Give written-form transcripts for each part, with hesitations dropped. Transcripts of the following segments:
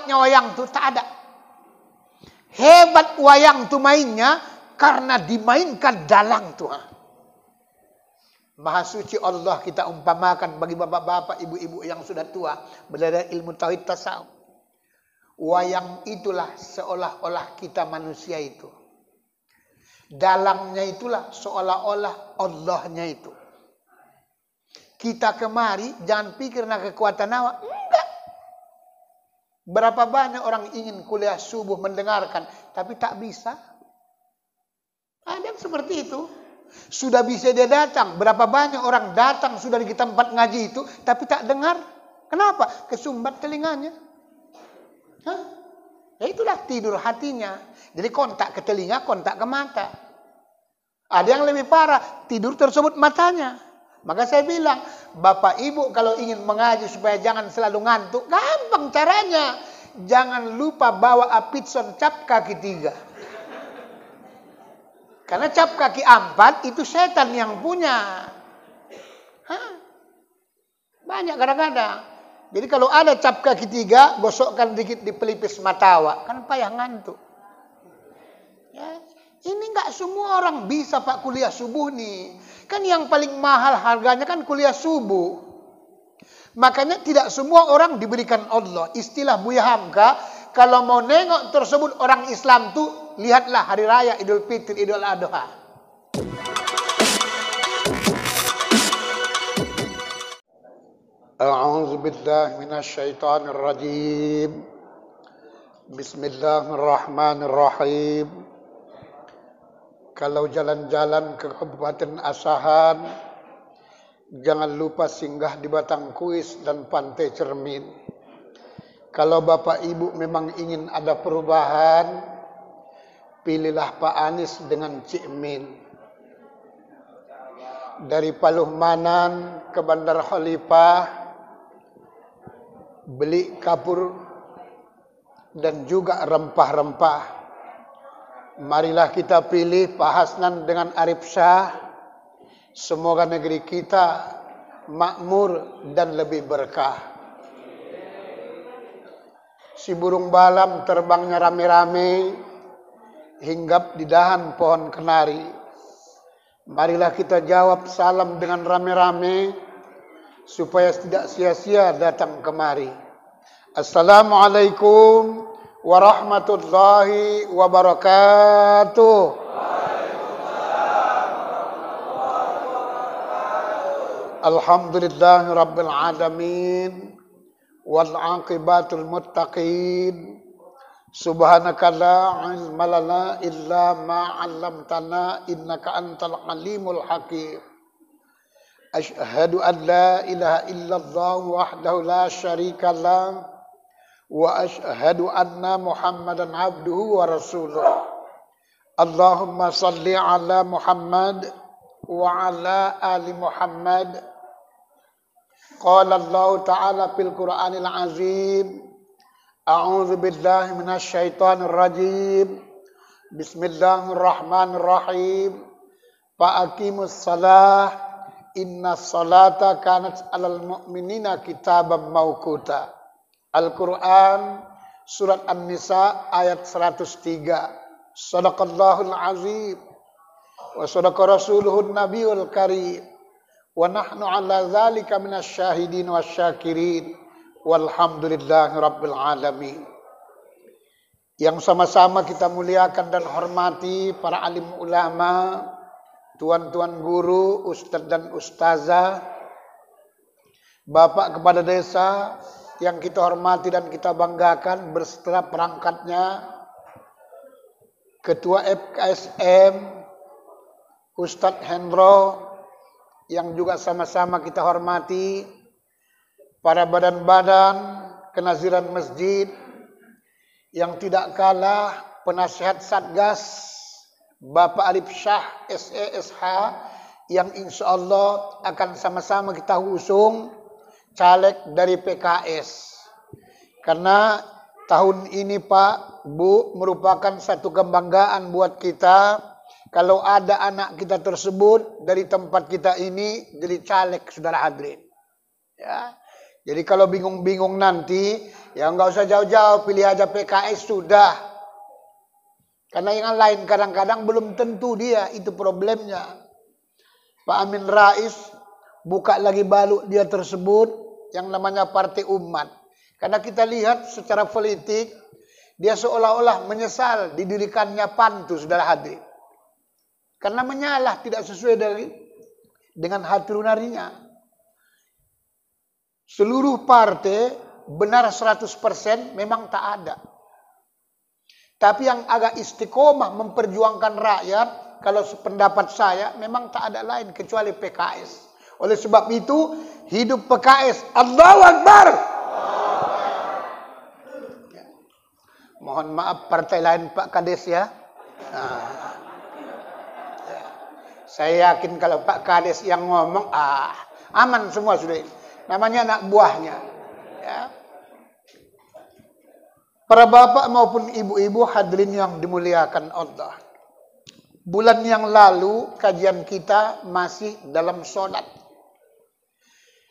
hebatnya wayang tuh? Tak ada. Hebat wayang tuh mainnya karena dimainkan dalang tuh. Maha suci Allah kita umpamakan bagi bapak-bapak, ibu-ibu yang sudah tua belajar ilmu tauhid tasawuf. Wayang itulah seolah-olah kita manusia itu. Dalangnya itulah seolah-olah Allahnya itu. Kita kemari jangan pikir nak kekuatan awak. Enggak. Berapa banyak orang ingin kuliah subuh mendengarkan tapi tak bisa. Ada yang seperti itu. Sudah bisa dia datang. Berapa banyak orang datang sudah di tempat ngaji itu tapi tak dengar. Kenapa? Kesumbat telinganya. Hah? Ya itulah tidur hatinya. Jadi kontak ke telinga, kontak ke mata. Ada yang lebih parah, tidur tersebut matanya. Maka saya bilang, Bapak Ibu kalau ingin mengaji supaya jangan selalu ngantuk, gampang caranya. Jangan lupa bawa apitson cap kaki 3. Karena cap kaki 4 itu setan yang punya. Hah? Banyak kadang-kadang. Jadi kalau ada cap kaki 3, gosokkan dikit di pelipis mata awak. Kan payah ngantuk. Ya, ini nggak semua orang bisa Pak kuliah subuh nih. Kan yang paling mahal harganya kan kuliah subuh. Makanya tidak semua orang diberikan Allah. Istilah Buya Hamka, kalau mau nengok tersebut orang Islam tuh, lihatlah hari raya Idul Fitri, Idul Adha. A'udzu billahi minasyaitonir rajim. Bismillahirrahmanirrahim. Kalau jalan-jalan ke Kabupaten Asahan, jangan lupa singgah di Batang Kuis dan Pantai Cermin. Kalau Bapak Ibu memang ingin ada perubahan, pilihlah Pak Anies dengan Cik Min. Dari Paluh Manan ke Bandar Khalifah, beli kapur dan juga rempah-rempah. Marilah kita pilih Pak Hasnan dengan Arif Shah. Semoga negeri kita makmur dan lebih berkah. Si burung balam terbangnya rame-rame, hinggap di dahan pohon kenari. Marilah kita jawab salam dengan rame-rame, supaya tidak sia-sia datang kemari. Assalamualaikum warahmatullahi wabarakatuh. Alhamdulillahi rabbil alamin wal aqibatul muttaqin. Subhanaka la ilma lana illa ma 'allamtana innaka antal alimul hakim. Asyhadu an la ilaha illallah wahdahu la syarika lah wa asyhadu anna Muhammadan abduhu wa rasuluh. Allahumma salli ala Muhammad wa ala ali Muhammad. Qala Allah Ta'ala fil Qur'anil Azim. A'udzu billahi minasyaitonir rajim. Bismillahirrahmanirrahim. Fa'aqimus shalah innas salata kanat 'alal mu'minina kitaban mauquta. Al-Quran surat An-Nisa ayat 103. Shadaqallahul azim wa shadaqa rasuluhun nabiyul karim wa nahnu ala dzalika minasyahidin wasyakirin walhamdulillahi rabbil alamin. Yang sama-sama kita muliakan dan hormati para alim ulama, tuan-tuan guru, ustadz dan ustazah, bapak kepala desa yang kita hormati dan kita banggakan berserta perangkatnya, Ketua FKSM, Ustadz Hendro, yang juga sama-sama kita hormati, para badan-badan kenaziran masjid, yang tidak kalah penasihat Satgas, Bapak Arif Shah, SESH, yang insya Allah akan sama-sama kita usung caleg dari PKS. Karena tahun ini Pak, Bu, merupakan satu kebanggaan buat kita kalau ada anak kita tersebut dari tempat kita ini jadi caleg, saudara hadirin. Ya. Jadi kalau bingung-bingung nanti, ya nggak usah jauh-jauh, pilih aja PKS sudah. Karena yang lain kadang-kadang belum tentu dia, itu problemnya. Pak Amin Rais buka lagi balu dia tersebut yang namanya Partai Umat. Karena kita lihat secara politik, dia seolah-olah menyesal didirikannya PAN itu, saudara hadirin. Karena menyalah tidak sesuai dengan hati nuraninya. Seluruh partai benar 100% memang tak ada. Tapi yang agak istiqomah memperjuangkan rakyat, kalau sependapat saya, memang tak ada lain kecuali PKS. Oleh sebab itu, hidup PKS. Allahu Akbar! Ya. Mohon maaf partai lain Pak Kades ya. Nah. Ya. Saya yakin kalau Pak Kades yang ngomong, aman semua sudah ini. Namanya anak buahnya. Ya. Para bapak maupun ibu-ibu hadirin yang dimuliakan Allah. Bulan yang lalu kajian kita masih dalam sholat.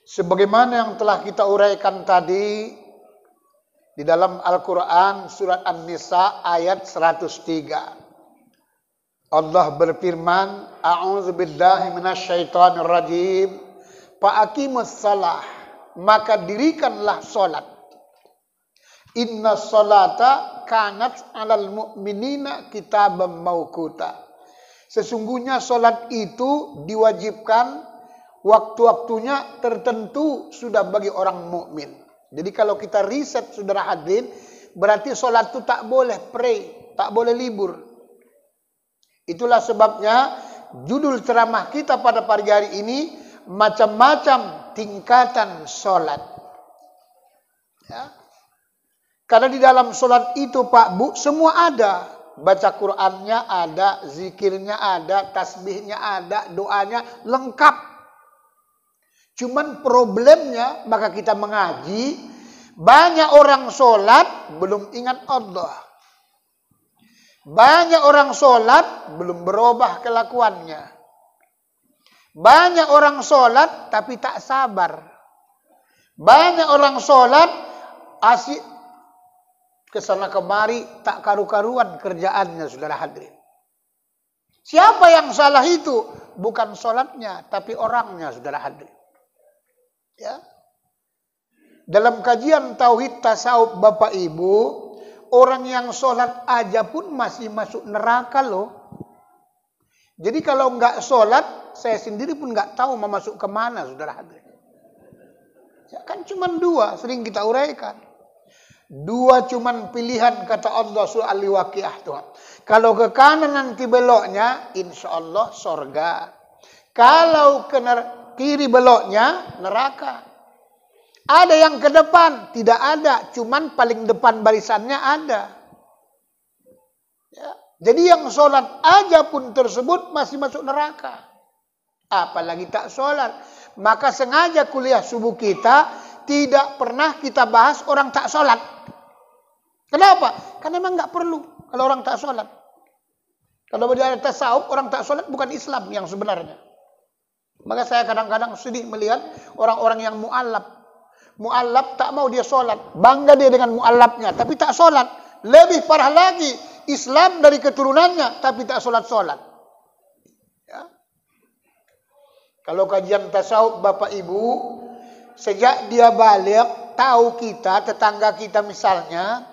Sebagaimana yang telah kita uraikan tadi di dalam Al-Quran surat An-Nisa ayat 103. Allah berfirman, A'udzubillahi minasyaitonirrajim. Fa'aqimus salah, maka dirikanlah solat. Inna solata kanat alal mu'minina kitaban mauquta. Sesungguhnya solat itu diwajibkan, waktu-waktunya tertentu sudah bagi orang mukmin. Jadi kalau kita riset saudara hadirin, berarti solat itu tak boleh tak boleh libur. Itulah sebabnya judul ceramah kita pada pagi hari ini, macam-macam tingkatan solat. Ya. Karena di dalam solat itu Pak Bu, semua ada. Baca Qur'annya ada, zikirnya ada, tasbihnya ada, doanya lengkap. Cuman problemnya, maka kita mengaji, banyak orang solat belum ingat Allah. Banyak orang solat belum berubah kelakuannya. Banyak orang sholat tapi tak sabar. Banyak orang sholat asyik kesana kemari, tak karu-karuan kerjaannya, saudara hadirin. Siapa yang salah itu? Bukan sholatnya, tapi orangnya, saudara hadirin. Ya. Dalam kajian Tauhid Tasawuf Bapak Ibu, orang yang sholat aja pun masih masuk neraka loh. Jadi kalau nggak sholat, saya sendiri pun nggak tahu mau masuk kemana, saudara hadirin. Ya, kan cuma dua, sering kita uraikan. Dua cuman pilihan, kata Allah surah Al-Waqiah Tuhan. Kalau ke kanan nanti beloknya, insya Allah sorga. Kalau ke kiri beloknya, neraka. Ada yang ke depan, tidak ada. Cuman paling depan barisannya ada. Ya. Jadi yang sholat aja pun tersebut masih masuk neraka. Apalagi tak sholat. Maka sengaja kuliah subuh kita tidak pernah kita bahas orang tak sholat. Kenapa? Karena memang nggak perlu kalau orang tak sholat. Kalau berada tasawuf, orang tak sholat bukan Islam yang sebenarnya. Maka saya kadang-kadang sedih melihat orang-orang yang mu'allab. Mu'allab tak mau dia sholat. Bangga dia dengan mu'allabnya, tapi tak sholat. Lebih parah lagi, Islam dari keturunannya, tapi tak sholat-sholat. Ya. Kalau kajian tasawuf Bapak Ibu, sejak dia balik, tahu kita, tetangga kita misalnya,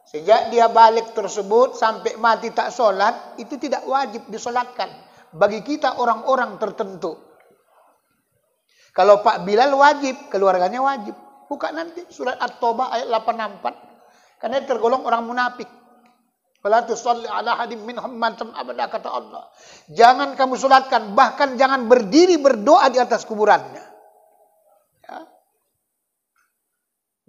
sejak dia balik tersebut sampai mati tak sholat, itu tidak wajib disolatkan. Bagi kita orang-orang tertentu. Kalau Pak Bilal wajib, keluarganya wajib. Buka nanti surat At-Taubah ayat 84. Karena tergolong orang munafik. Fala tusalli ala hadim minhum matam abada, kata Allah. Jangan kamu solatkan, bahkan jangan berdiri berdoa di atas kuburannya. Ya.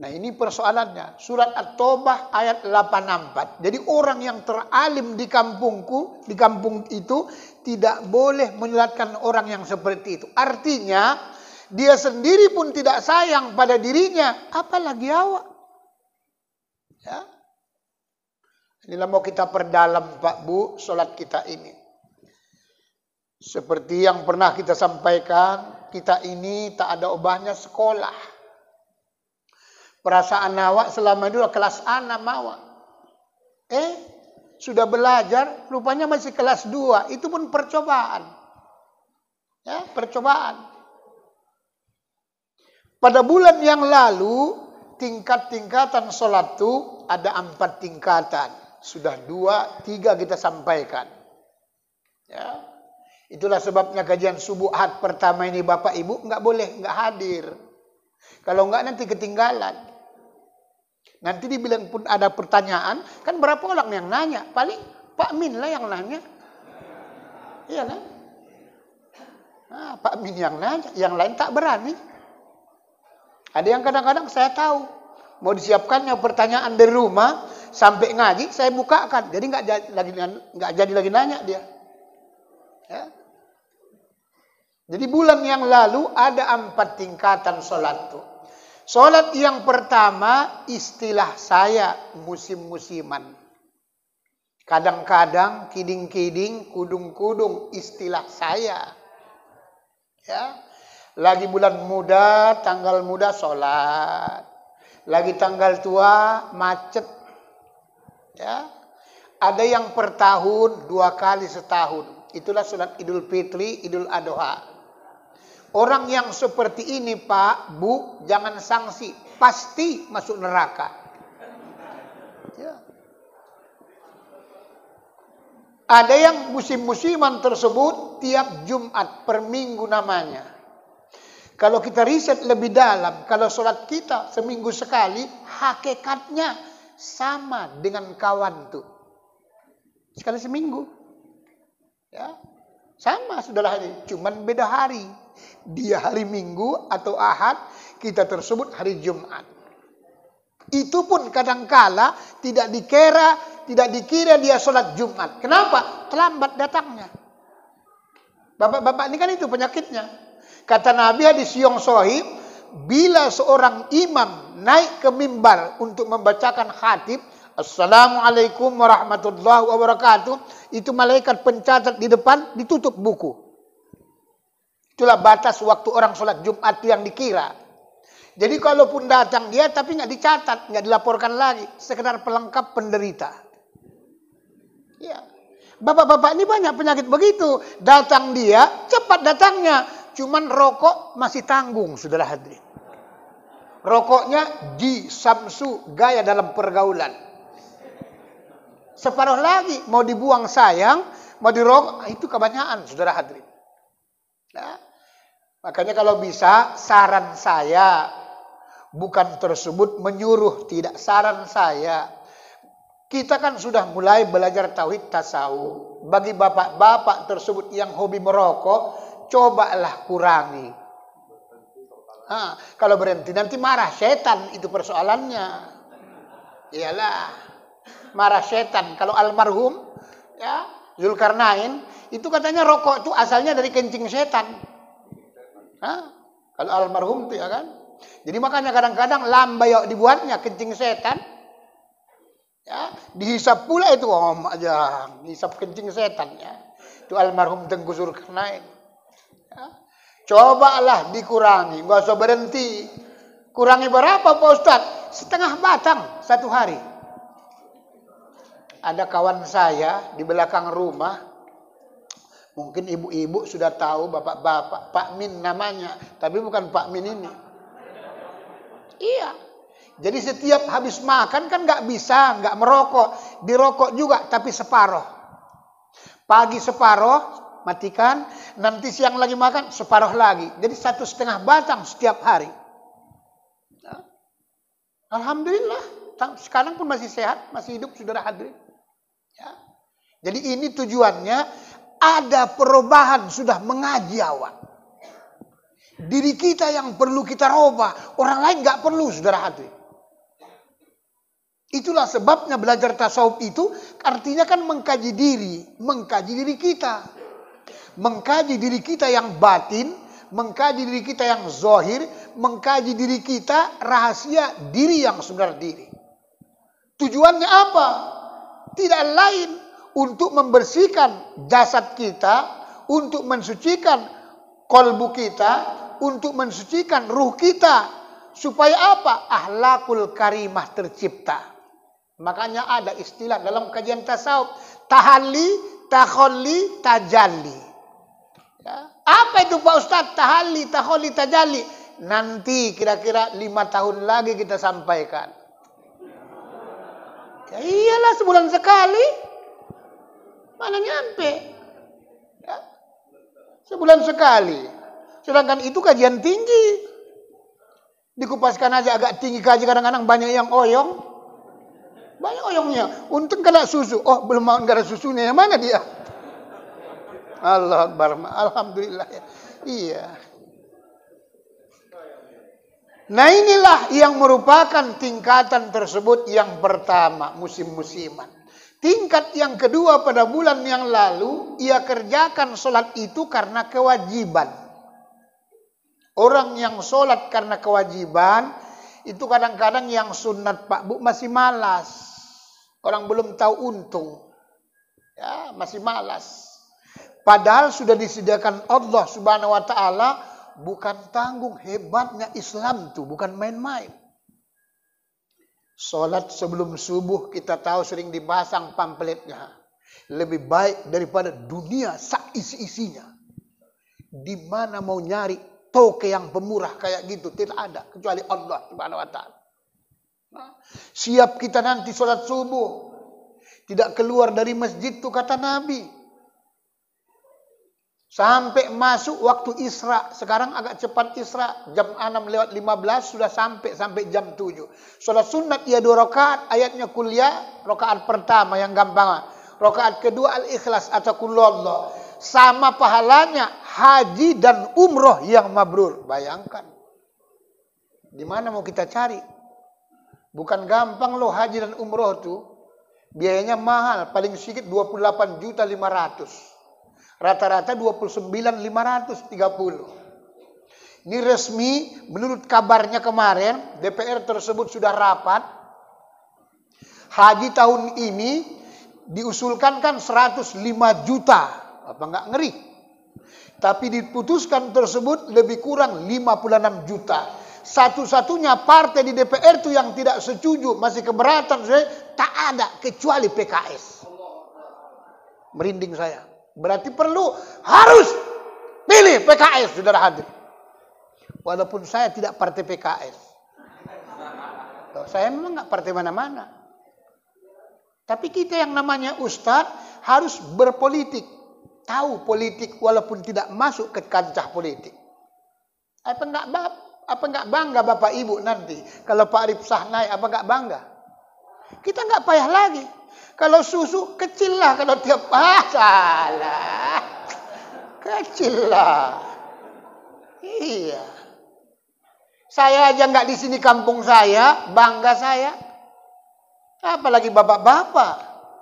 Nah ini persoalannya. Surat At-Taubah ayat 84. Jadi orang yang teralim di kampungku, di kampung itu, tidak boleh menyolatkan orang yang seperti itu. Artinya, dia sendiri pun tidak sayang pada dirinya, apalagi awak. Ya. Inilah mau kita perdalam Pak Bu, solat kita ini. Seperti yang pernah kita sampaikan, kita ini tak ada ubahnya sekolah. Perasaan awak selama itu kelas A nama awak. Sudah belajar, rupanya masih kelas 2. Itu pun percobaan. Ya, percobaan. Pada bulan yang lalu, tingkat-tingkatan sholat itu ada 4 tingkatan. Sudah 2, 3 kita sampaikan. Ya. Itulah sebabnya kajian subuh Ahad pertama ini Bapak Ibu nggak hadir. Kalau nggak nanti ketinggalan. Nanti dibilang pun ada pertanyaan, kan berapa orang yang nanya? Paling Pak Min lah yang nanya. Iya kan? Nah, Pak Min yang nanya, yang lain tak berani. Ada yang kadang-kadang saya tahu, mau disiapkannya pertanyaan dari rumah, sampai ngaji saya bukakan. Jadi nggak jadi lagi nanya dia. Ya. Jadi bulan yang lalu ada 4 tingkatan sholat tuh. Sholat yang pertama istilah saya musim-musiman. Kadang-kadang kiding-kiding, kudung-kudung istilah saya. Ya. Lagi bulan muda, tanggal muda sholat. Lagi tanggal tua macet. Ya. Ada yang per tahun 2 kali setahun. Itulah sholat Idul Fitri, Idul Adha. Orang yang seperti ini Pak, Bu, jangan sanksi. Pasti masuk neraka. Ya. Ada yang musim-musiman tersebut tiap Jumat per minggu namanya. Kalau kita riset lebih dalam, kalau sholat kita seminggu sekali, hakikatnya sama dengan kawan tuh. Sekali seminggu. Ya. Sama saudara ini, cuman beda hari. Dia hari Minggu atau Ahad, kita tersebut hari Jumat. Itu pun kadangkala tidak dikira dia sholat Jumat. Kenapa? Terlambat datangnya. Bapak-bapak ini kan itu penyakitnya. Kata Nabi hadis yang sahih, bila seorang imam naik ke mimbar untuk membacakan khatib, Assalamualaikum warahmatullahi wabarakatuh, itu malaikat pencatat di depan ditutup buku. Itulah batas waktu orang sholat Jumat yang dikira. Jadi kalaupun datang dia tapi nggak dicatat, nggak dilaporkan lagi, sekedar pelengkap penderita. Ya. Bapak-bapak ini banyak penyakit begitu. Datang dia, cepat datangnya. Cuman rokok masih tanggung, saudara hadirin. Rokoknya G Samsu, gaya dalam pergaulan. Separuh lagi mau dibuang sayang, mau dirokok, itu kebanyakan, saudara hadirin. Nah, makanya kalau bisa, saran saya bukan tersebut menyuruh, tidak, saran saya. Kita kan sudah mulai belajar tauhid tasawuf. Bagi bapak-bapak tersebut yang hobi merokok, cobalah kurangi. Kalau berhenti nanti marah setan, itu persoalannya. Iyalah, marah setan. Kalau almarhum ya Zulkarnain itu katanya rokok itu asalnya dari kencing setan. Kalau almarhum itu ya kan. Jadi makanya kadang-kadang lambai dibuatnya kencing setan. Ya, dihisap pula itu aja, hisap kencing setan ya. Itu almarhum Tengku Zulkarnain. Ya. Cobalah dikurangi, nggak usah berhenti. Kurangi berapa Pak Ustadz? Setengah batang satu hari. Ada kawan saya di belakang rumah, mungkin ibu-ibu sudah tahu, bapak-bapak, Pak Min namanya, tapi bukan Pak Min ini. Iya. Jadi setiap habis makan kan nggak bisa, nggak merokok, dirokok juga, tapi separoh. Pagi separoh, matikan, nanti siang lagi makan, separoh lagi. Jadi 1,5 batang setiap hari. Ya. Alhamdulillah, sekarang pun masih sehat, masih hidup, saudara hadirin. Ya. Jadi ini tujuannya, ada perubahan sudah mengaji awak. Diri kita yang perlu kita robah, orang lain nggak perlu, saudara hadirin. Itulah sebabnya belajar tasawuf itu artinya kan mengkaji diri kita. Mengkaji diri kita yang batin, mengkaji diri kita yang zahir, mengkaji diri kita rahasia diri yang sebenarnya diri. Tujuannya apa? Tidak lain untuk membersihkan jasad kita, untuk mensucikan kolbu kita, untuk mensucikan ruh kita, Supaya apa? Ahlakul karimah tercipta. Makanya ada istilah dalam kajian tasawuf, tahalli, takholli, tajalli. Ya. Apa itu Pak Ustadz? Tahalli, takholli, tajalli. Nanti kira-kira 5 tahun lagi kita sampaikan. Ya iyalah, sebulan sekali. Mana nyampe? Ya. Sebulan sekali. Sedangkan itu kajian tinggi. Dikupaskan aja agak tinggi kaji, kadang-kadang banyak yang oyong. Banyak oyongnya. Untung kena susu. Oh, belum mau nggak ada susunya. Yang mana dia? Allah Akbar. Alhamdulillah. Iya. Nah inilah yang merupakan tingkatan tersebut yang pertama, musim-musiman. Tingkat yang kedua pada bulan yang lalu, ia kerjakan sholat itu karena kewajiban. Orang yang sholat karena kewajiban, itu kadang-kadang yang sunat Pak Bu masih malas. Orang belum tahu untung. Ya, masih malas. Padahal sudah disediakan Allah Subhanahu wa taala, bukan tanggung. Hebatnya Islam tuh, bukan main-main. Sholat sebelum subuh kita tahu sering dipasang pamfletnya. Lebih baik daripada dunia sak isi-isinya. Di mana mau nyari toke yang pemurah kayak gitu? Tidak ada kecuali Allah Subhanahu wa taala. Siap kita nanti sholat subuh. Tidak keluar dari masjid tuh kata Nabi. Sampai masuk waktu Isra. Sekarang agak cepat Isra. Jam 6:15 sudah sampai jam 7. Sholat sunat ya 2 rakaat. Ayatnya kuliah. Rakaat pertama yang gampang. Rakaat kedua al-ikhlas atau kulullah. Sama pahalanya haji dan umroh yang mabrur. Bayangkan. Di mana mau kita cari? Bukan gampang loh haji dan umroh tuh. Biayanya mahal. Paling sedikit 28.500.000. Rata-rata 29.530. Ini resmi, menurut kabarnya kemarin, DPR tersebut sudah rapat. Haji tahun ini diusulkan kan 105 juta. Apa enggak ngeri? Tapi diputuskan tersebut lebih kurang 56 juta. Satu-satunya partai di DPR itu yang tidak setuju, masih keberatan, tak ada kecuali PKS. Merinding saya. Berarti harus pilih PKS, saudara hadir. Walaupun saya tidak partai PKS. Saya memang nggak partai mana-mana. Tapi kita yang namanya ustadz harus berpolitik. Tahu politik walaupun tidak masuk ke kancah politik. Apa nggak bangga Bapak Ibu nanti? Kalau Pak Arif Sah naik, apa nggak bangga? Kita nggak payah lagi. Kalau susu kecil lah, kalau tiap salah kecil lah. Iya. Saya aja nggak di sini kampung saya, bangga saya. Apalagi bapak-bapak.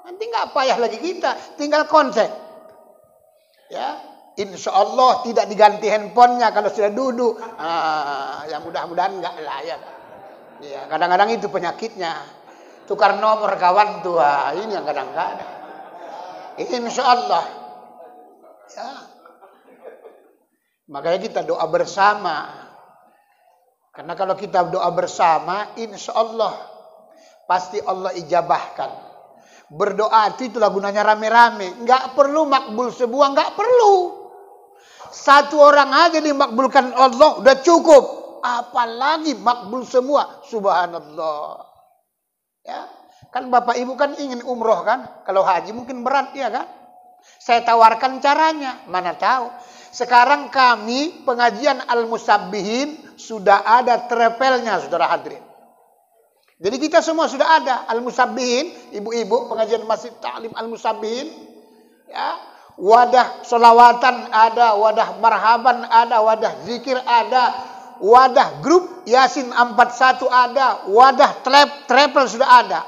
Nanti nggak payah lagi kita, tinggal konsep. Ya, insya Allah tidak diganti handphonenya kalau sudah duduk. Ya mudah-mudahan nggak lah ya. Ya, kadang-kadang itu penyakitnya. Tukar nomor kawan tua, ini yang kadang-kadang. Insya Allah. Ya. Makanya kita doa bersama. Karena kalau kita doa bersama, insya Allah pasti Allah ijabahkan. Berdoa itulah gunanya rame-rame. Nggak perlu makbul sebuah, nggak perlu. Satu orang aja dimakbulkan Allah, udah cukup. Apalagi makbul semua. Subhanallah. Ya, kan Bapak Ibu kan ingin umroh kan? Kalau haji mungkin berat ya kan? Saya tawarkan caranya, mana tahu. Sekarang kami pengajian Al-Musabbihin sudah ada travelnya, saudara hadirin. Jadi kita semua sudah ada Al-Musabbihin, ibu-ibu pengajian Masjid Ta'lim Al-Musabbihin. Ya, wadah solawatan ada, wadah marhaban ada, wadah zikir ada. Wadah grup Yasin 41 ada, wadah travel sudah ada.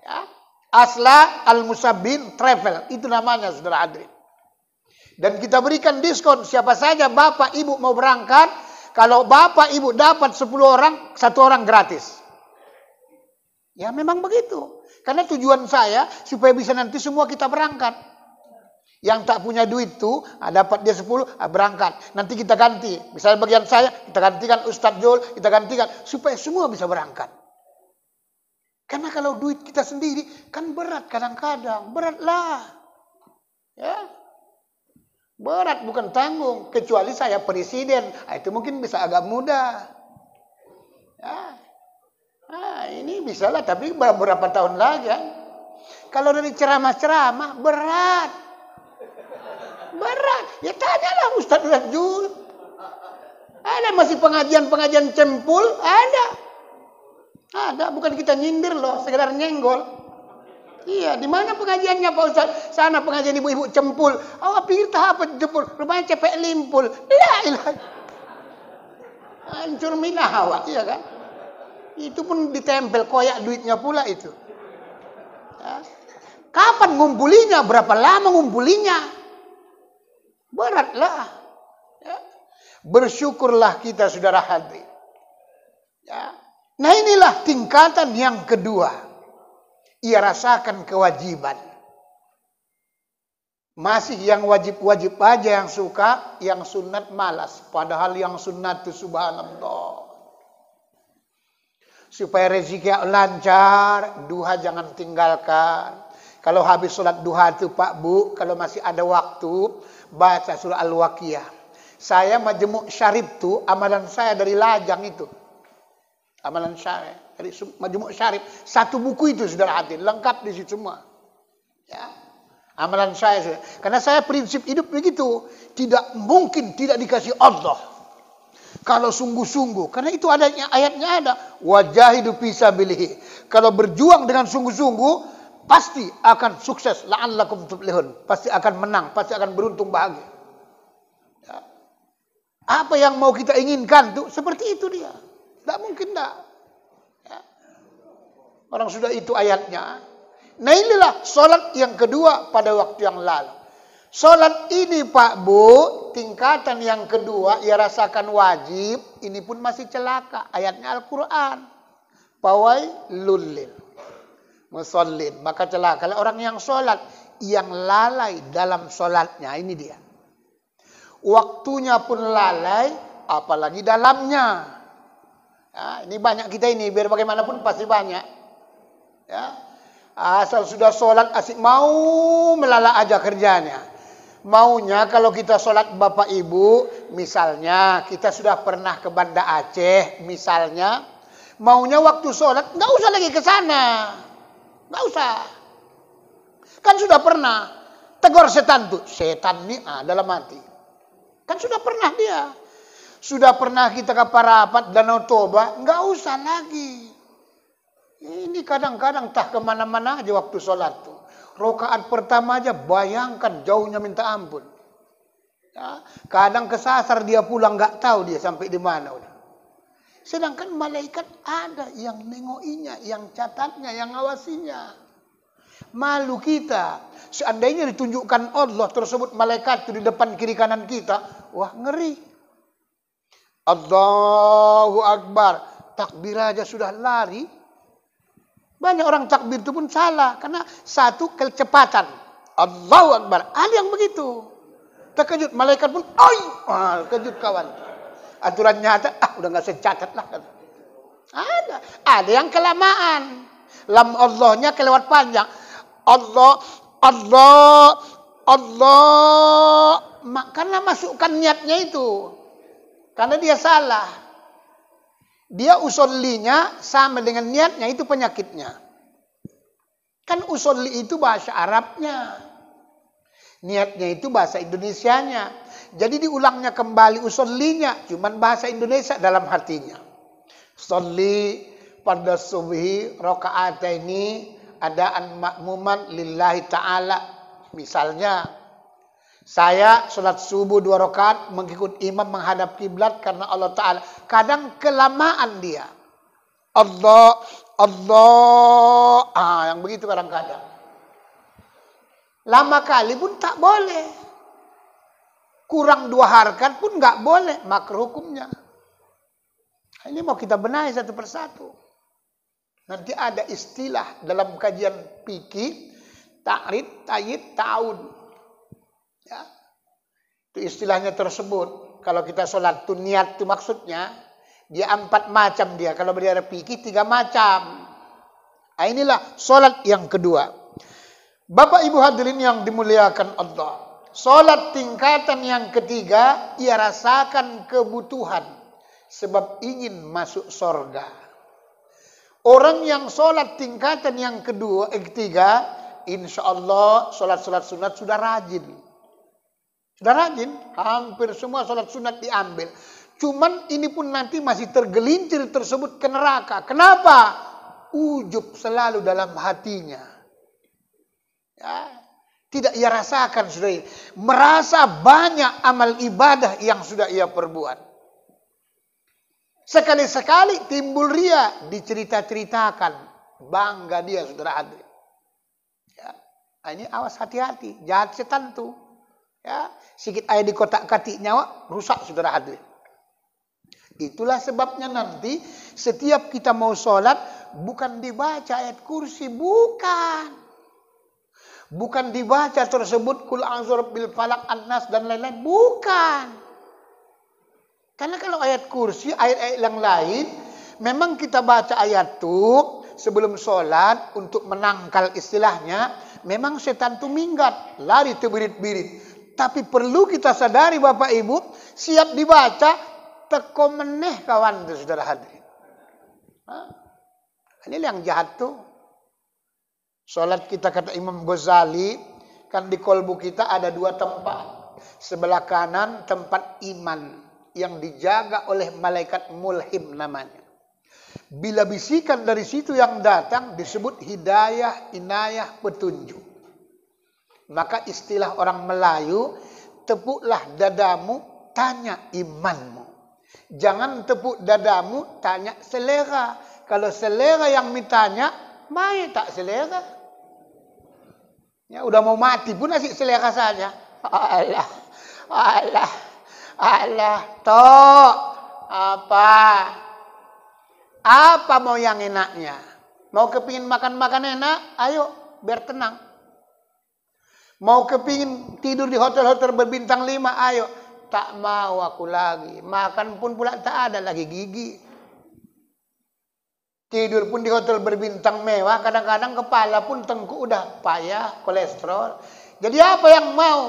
Ya. Asla Al-Musabbin Travel, itu namanya saudara hadirin. Dan kita berikan diskon siapa saja bapak ibu mau berangkat, kalau bapak ibu dapat 10 orang, 1 orang gratis. Ya memang begitu. Karena tujuan saya supaya bisa nanti semua kita berangkat. Yang tak punya duit tuh, dapat dia 10, berangkat. Nanti kita ganti. Misalnya bagian saya, kita gantikan Ustadz Jol, kita gantikan. Supaya semua bisa berangkat. Karena kalau duit kita sendiri, kan berat kadang-kadang. Beratlah. Ya. Berat, bukan tanggung. Kecuali saya presiden. Itu mungkin bisa agak mudah. Ya. Ini bisa lah, tapi beberapa tahun lagi. Ya. Kalau dari ceramah-ceramah, berat. Berat. Ya tanyalah Ustadz Rajul. Ada masih pengajian-pengajian cempul? Ada. Bukan kita nyindir loh, sekedar nyenggol. Iya, di mana pengajiannya Pak Ustadz? Sana pengajian ibu-ibu cempul. Pikir tahap apa cempul? Rupanya cepek limpul. La ilaha. Hancur minahawat, iya kan? Itu pun ditempel koyak duitnya pula itu. Ya. Kapan ngumpulinya? Berapa lama ngumpulinya? Beratlah. Ya. Bersyukurlah kita saudara hadirin. Ya. Nah inilah tingkatan yang kedua. Ia rasakan kewajiban. Masih yang wajib-wajib aja yang suka, yang sunat malas. Padahal yang sunat itu subhanallah. Supaya rezeki lancar, duha jangan tinggalkan. Kalau habis sholat duha itu Pak Bu, kalau masih ada waktu, baca surah Al-Waqiah. Saya Majmu' Syarif tuh, amalan saya dari Lajang itu. Amalan saya dari Majmu' Syarif. Satu buku itu saudara hadirin, lengkap di situ semua. Ya. Amalan saya sudah. Karena saya prinsip hidup begitu. Tidak mungkin tidak dikasih Allah. Kalau sungguh-sungguh. Karena itu adanya ayatnya ada. Wajahidu fisabilihi. Kalau berjuang dengan sungguh-sungguh. Pasti akan sukses. La'allakum tuflihun. Pasti akan menang. Pasti akan beruntung bahagia. Ya. Apa yang mau kita inginkan tuh. Seperti itu dia. Tidak mungkin tidak. Ya. Orang sudah itu ayatnya. Nah inilah solat yang kedua pada waktu yang lalu. Solat ini Pak Bu, tingkatan yang kedua, ia rasakan wajib. Ini pun masih celaka. Ayatnya Al-Quran. Fawailul lil musallin. Maka celaka. Kalau orang yang solat, yang lalai dalam solatnya. Ini dia. Waktunya pun lalai, apalagi dalamnya. Ya, ini banyak kita ini, biar bagaimanapun pasti banyak. Ya. Asal sudah sholat asik mau melala aja kerjanya. Maunya kalau kita sholat Bapak Ibu, misalnya kita sudah pernah ke Banda Aceh, misalnya, maunya waktu sholat nggak usah lagi ke sana, nggak usah. Kan sudah pernah tegur setan tuh, setan nih dalam hati. Kan sudah pernah dia, sudah pernah kita ke Parapat, Danau Toba, nggak usah lagi. Ini kadang-kadang tak kemana-mana aja waktu sholat tuh. Rokaat pertama aja bayangkan jauhnya minta ampun. Ya, kadang kesasar dia pulang nggak tahu dia sampai di mana udah. Sedangkan malaikat ada yang nengokinya, yang catatnya, yang ngawasinya. Malu kita. Seandainya ditunjukkan Allah tersebut malaikat itu di depan kiri kanan kita, wah ngeri. Allahu Akbar. Takbir aja sudah lari. Banyak orang takbir itu pun salah. Karena satu kecepatan. Allahu Akbar. Ada yang begitu. Terkejut. Malaikat pun. Kejut kawan. Aturan nyata. Udah gak secatat lah. Ada. Ada yang kelamaan. Lam Allahnya kelewat panjang. Allah. Karena masukkan niatnya itu. Karena dia salah. Dia usollinya sama dengan niatnya, itu penyakitnya. Kan usolli itu bahasa Arabnya. Niatnya itu bahasa Indonesianya. Jadi diulangnya kembali usollinya, cuman bahasa Indonesia dalam hatinya. Sholli pada subhi rakaataini adaan makmuman lillahi ta'ala. Misalnya, saya sholat subuh 2 rakaat mengikut imam menghadap kiblat karena Allah Ta'ala. Kadang kelamaan dia. Allah. Yang begitu kadang-kadang. Lama kali pun tak boleh. Kurang 2 harakat pun nggak boleh. Makruh hukumnya. Ini mau kita benahi satu persatu. Nanti ada istilah dalam kajian fikih. Ta'rid, tayyid, ta'ud. Ya. Itu istilahnya tersebut. Kalau kita sholat itu niat itu maksudnya. Dia 4 macam dia. Kalau berdiri fikih 3 macam. Nah, inilah sholat yang kedua. Bapak Ibu hadirin yang dimuliakan Allah. Sholat tingkatan yang ketiga. Ia rasakan kebutuhan. Sebab ingin masuk surga. Orang yang sholat tingkatan yang ketiga. Insya Allah sholat-sholat sunat sudah rajin. Sudah rajin, hampir semua sholat sunat diambil. Cuman ini pun nanti masih tergelincir tersebut ke neraka. Kenapa? Ujub selalu dalam hatinya. Ya, tidak ia rasakan sudah. Merasa banyak amal ibadah yang sudah ia perbuat. Sekali-sekali timbul ria, dicerita-ceritakan. Bangga dia saudara hadirin. Ya, ini awas hati-hati, jahat setan tuh. Ya, sikit air di kotak-katik nyawa, rusak saudara hadirin. Itulah sebabnya nanti setiap kita mau sholat, bukan dibaca ayat kursi, bukan. Bukan dibaca tersebut, kul a'udzu bil falaq, an-nas dan lain-lain, bukan. Karena kalau ayat kursi, ayat-ayat yang lain, memang kita baca ayat itu sebelum sholat untuk menangkal istilahnya, memang setan itu minggat, lari terbirit-birit. Tapi perlu kita sadari Bapak Ibu, siap dibaca, teko meneh kawan itu saudara hadirin. Ini yang jahat tuh. Sholat kita kata Imam Ghazali, kan di kolbu kita ada 2 tempat. Sebelah kanan tempat iman yang dijaga oleh malaikat mulhim namanya. Bila bisikan dari situ yang datang disebut hidayah, inayah, petunjuk. Maka istilah orang Melayu, tepuklah dadamu, tanya imanmu. Jangan tepuk dadamu, tanya selera. Kalau selera yang ditanya, mai tak selera. Ya, udah mau mati pun nasi selera saja. Allah, Allah, Allah, toh apa? Apa mau yang enaknya? Mau kepingin makan-makan enak? Ayo, biar tenang. Mau kepingin tidur di hotel-hotel berbintang 5, ayo. Tak mau aku lagi. Makan pun pula tak ada lagi gigi. Tidur pun di hotel berbintang mewah, kadang-kadang kepala pun tengkuk udah payah, kolesterol. Jadi apa yang mau?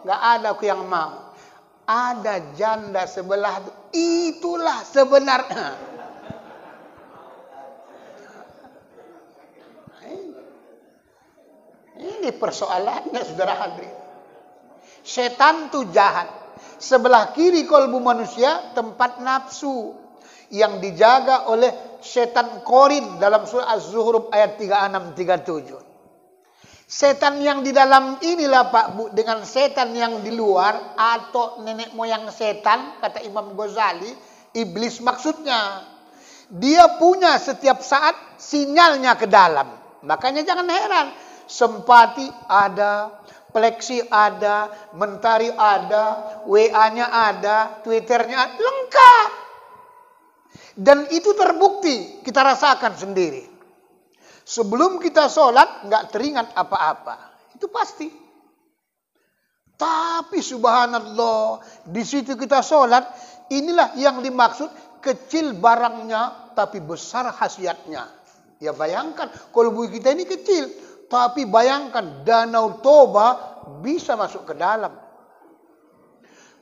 Gak ada aku yang mau. Ada janda sebelah, itulah sebenarnya. Ini persoalannya saudara hadirin. Setan itu jahat. Sebelah kiri kolbu manusia tempat nafsu yang dijaga oleh setan korin dalam surah Az-Zuhruf ayat 36-37. Setan yang di dalam inilah Pak Bu dengan setan yang di luar atau nenek moyang setan kata Imam Ghazali, iblis maksudnya. Dia punya setiap saat sinyalnya ke dalam. Makanya jangan heran. Sempati ada, Pleksi ada, Mentari ada, WA-nya ada, Twitternya ada, lengkap. Dan itu terbukti, kita rasakan sendiri. Sebelum kita sholat, nggak teringat apa-apa. Itu pasti. Tapi subhanallah, di situ kita sholat, inilah yang dimaksud kecil barangnya, tapi besar khasiatnya. Ya bayangkan, kolbu kita ini kecil. Tapi bayangkan danau Toba bisa masuk ke dalam.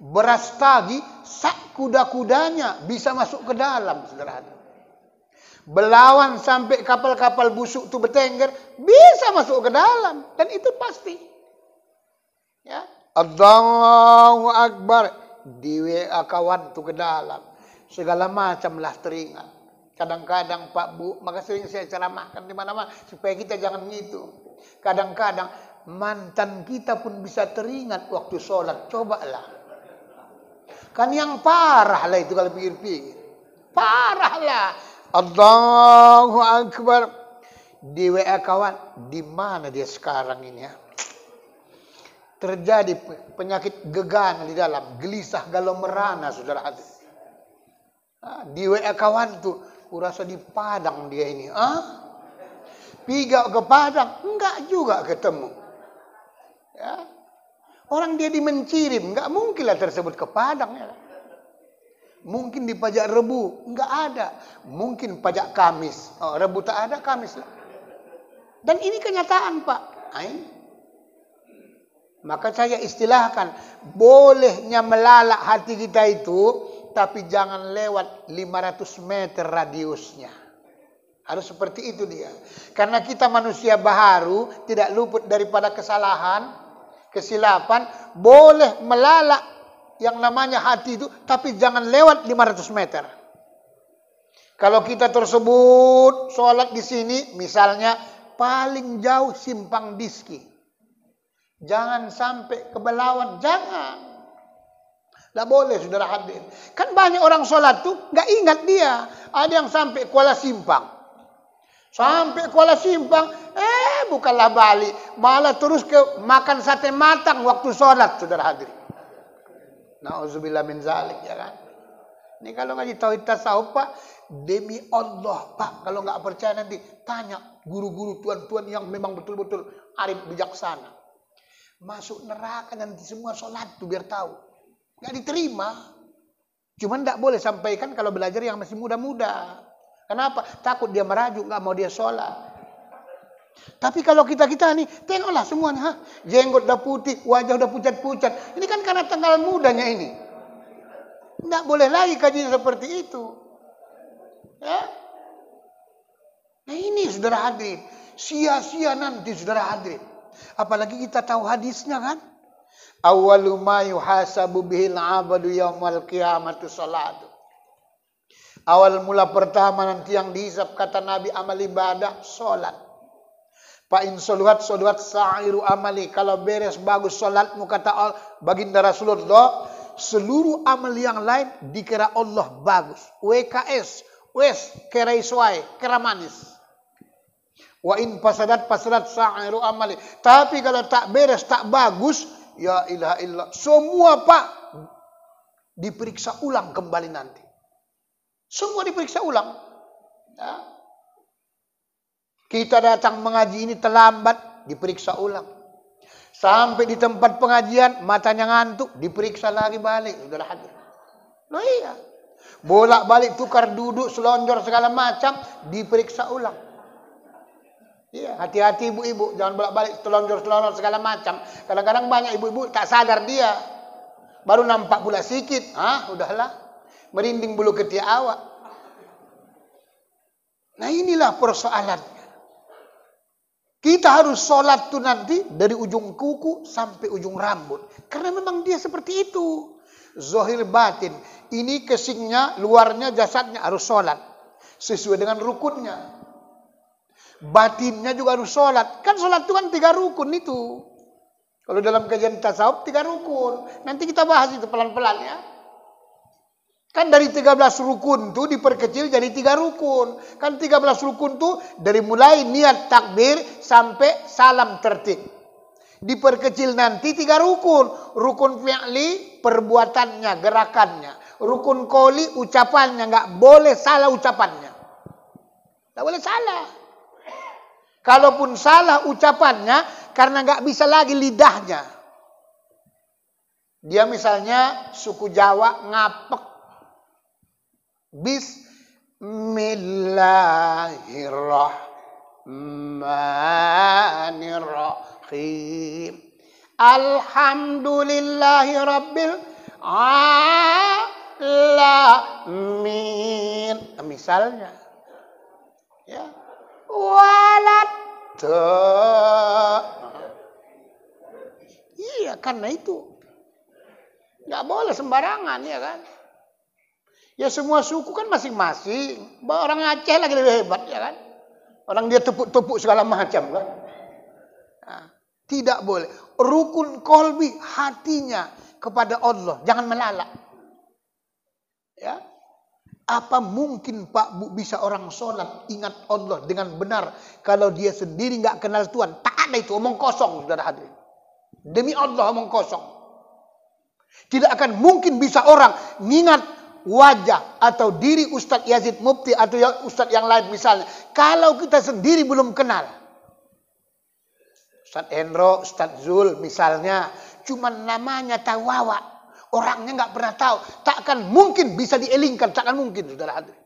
Beras tagi sak kuda-kudanya bisa masuk ke dalam. Saudara. Belawan sampai kapal-kapal busuk itu bertengger bisa masuk ke dalam. Dan itu pasti. Ya. Allahu Akbar. Di WA kawan itu ke dalam. Segala macam lah teringat. Kadang-kadang Pak Bu, maka sering saya ceramahkan di mana-mana supaya kita jangan gitu. Kadang-kadang mantan kita pun bisa teringat waktu sholat. Cobalah. Kan yang parah lah itu kalau pikir-pikir. Parah lah. Allahu Akbar. Di WA kawan, di mana dia sekarang ini ya? Terjadi penyakit gegana di dalam, gelisah galau merana saudara hati. Di WA kawan tuh, kurasa di Padang dia ini. Piga ke Padang, enggak juga ketemu. Ya. Orang dia di Mencirim, nggak mungkinlah tersebut ke Padang. Ya. Mungkin di pajak Rebu, nggak ada. Mungkin pajak Kamis. Oh, Rebu tak ada, Kamis lah. Dan ini kenyataan, Pak. Maka saya istilahkan, bolehnya melalak hati kita itu, tapi jangan lewat 500 meter radiusnya. Harus seperti itu dia. Karena kita manusia baharu, tidak luput daripada kesalahan, kesilapan, boleh melalak yang namanya hati itu, tapi jangan lewat 500 meter. Kalau kita tersebut sholat di sini, misalnya paling jauh Simpang Diski. Jangan sampai ke Belawan, jangan. Tidak boleh, saudara hadirin. Kan banyak orang sholat tuh nggak ingat dia. Ada yang sampai Kuala Simpang. Sampai Kuala Simpang, bukanlah balik. Malah terus ke makan sate matang waktu sholat, saudara hadirin. Na'udzubillah min zalik, ya kan. Ini kalau ngaji tauhid tasawuf, Pak, demi Allah, Pak, kalau nggak percaya nanti tanya guru-guru tuan-tuan yang memang betul-betul arif bijaksana. Masuk neraka nanti semua sholat tuh biar tahu. Nggak diterima. Cuman nggak boleh sampaikan kalau belajar yang masih muda-muda. Kenapa? Takut dia merajuk, nggak mau dia sholat. Tapi kalau kita nih, tengoklah semuanya. Jenggot udah putih, wajah udah pucat-pucat. Ini kan karena tanggal mudanya ini. Nggak boleh lagi kajian seperti itu. Ya? Nah ini saudara hadirin. Sia-sia nanti saudara hadirin. Apalagi kita tahu hadisnya kan. Awwalu ma yuhasabu bihil abadu yaumal qiyamati salatu. Awal mula pertama nanti yang dihisab kata Nabi amal ibadah salat. Fa in soluhat sa'iru amali. Kalau beres bagus salatmu kata baginda Rasulullah, seluruh amal yang lain dikira Allah bagus. WKS, wes kira iswai, kira manis. Wa in pasadat sa'iru amali. Tapi kalau tak beres, tak bagus, ya ilaha illallah. Semua Pak diperiksa ulang kembali nanti. Semua diperiksa ulang. Ya. Kita datang mengaji ini terlambat, diperiksa ulang. Sampai di tempat pengajian, matanya ngantuk, diperiksa lagi balik. Sudah hadir. Loh iya. Bolak-balik tukar duduk, selonjor segala macam, diperiksa ulang. Iya, hati-hati ibu-ibu, jangan bolak-balik selonjor segala macam. Kadang-kadang banyak ibu-ibu tak sadar dia. Baru nampak pula sikit, udahlah. Merinding bulu ketiak awak. Nah inilah persoalannya. Kita harus sholat tuh nanti dari ujung kuku sampai ujung rambut. Karena memang dia seperti itu. Zahir batin. Ini kesingnya, luarnya, jasadnya harus sholat. Sesuai dengan rukunnya. Batinnya juga harus sholat. Kan sholat itu kan 3 rukun itu. Kalau dalam kajian tasawuf 3 rukun. Nanti kita bahas itu pelan-pelan ya. Kan dari 13 rukun tuh diperkecil jadi 3 rukun. Kan 13 rukun tuh dari mulai niat takbir sampai salam tertib. Diperkecil nanti 3 rukun. Rukun fi'li perbuatannya, gerakannya. Rukun qoli ucapannya, nggak boleh salah ucapannya. Nggak boleh salah. Kalaupun salah ucapannya karena nggak bisa lagi lidahnya. Dia misalnya suku Jawa ngapek. Bismillahirrahmanirrahim. Alhamdulillahi rabbil alamin. Misalnya. Ya. Walad. Iya, karena itu. Nggak boleh sembarangan, ya kan? Ya semua suku kan masing-masing. Orang Aceh lagi lebih hebat, ya kan? Orang dia tepuk-tepuk segala macam, kan? Nah, tidak boleh. Rukun kolbi hatinya kepada Allah. Jangan melalak. Ya. Apa mungkin Pak Bu bisa orang sholat ingat Allah dengan benar kalau dia sendiri nggak kenal Tuhan? Tak ada itu, omong kosong, saudara hadirin. Demi Allah omong kosong. Tidak akan mungkin bisa orang mengingat wajah atau diri Ustadz Yazid Mufti atau Ustadz yang lain misalnya. Kalau kita sendiri belum kenal. Ustadz Hendro, Ustadz Zul misalnya. cuman namanya tawawa. Orangnya nggak pernah tahu. Takkan mungkin bisa dielingkan, takkan mungkin, saudara hadirin.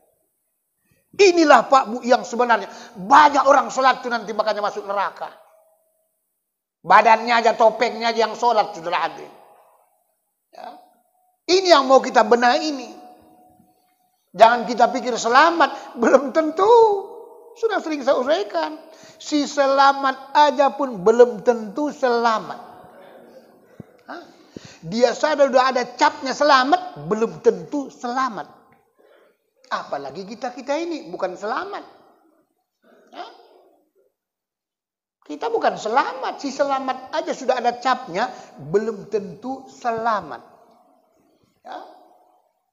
Inilah Pak Bu yang sebenarnya. Banyak orang sholat itu nanti makanya masuk neraka. Badannya aja, topengnya aja yang sholat, saudara hadirin. Ya. Ini yang mau kita benahi ini. Jangan kita pikir selamat, belum tentu. Sudah sering saya uraikan. Si selamat aja pun belum tentu selamat. Hah? Dia sadar sudah ada capnya selamat, belum tentu selamat. Apalagi kita ini bukan selamat. Hah? Kita bukan selamat. Si selamat aja sudah ada capnya, belum tentu selamat. Ya.